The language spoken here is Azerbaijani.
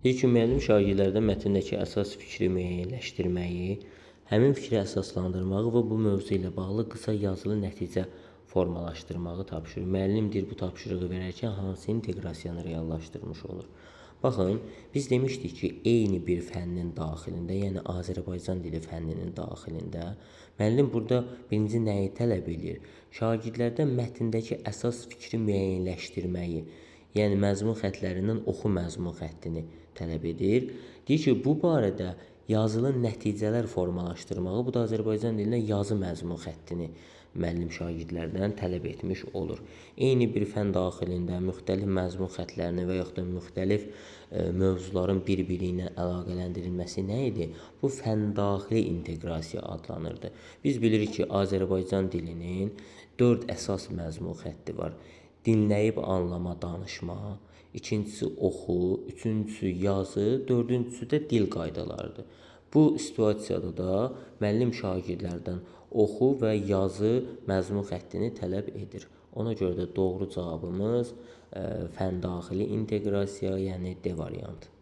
Deyir ki, müəllim şagirdlərdə mətndəki əsas fikri müəyyənləşdirməyi, həmin fikri əsaslandırmağı və bu mövzu ilə bağlı qısa yazılı nəticə formalaşdırmağı tapşırır. Müəllim deyir, bu tapşırığı verərkən hansı inteqrasiyanı reallaşdırmış olur? Baxın, biz demişdik ki, eyni bir fənnin daxilində, yəni Azərbaycan dili fənninin daxilində müəllim burada birinci nəyi tələb edir? Şagirdlərdən mətndəki əsas fikri müəyyənləşdirməyi, yəni məzmun xəttlərindən oxu məzmun xəttini tələb edir. Deyir ki, bu barədə yazılı nəticələr formalaşdırmağı, bu da Azərbaycan dilində yazı məzmun xəttini müəllim şagirdlərdən tələb etmiş olur. Eyni bir fənn daxilində müxtəlif məzmun xəttlərini və yaxud da müxtəlif mövzuların bir-biri ilə əlaqələndirilməsi nə idi? Bu fəndaxili inteqrasiya adlanırdı. Biz bilirik ki, Azərbaycan dilinin 4 əsas məzmun xətti var. Dinləyib anlama, danışma, ikincisi oxu, üçüncüsü yazı, dördüncüsü də dil qaydalarıdır. Bu situasiyada da müəllim şagirdlərdən oxu və yazı məzmun xəttini tələb edir. Ona görə də doğru cavabımız fəndaxili inteqrasiya, yəni D variantı.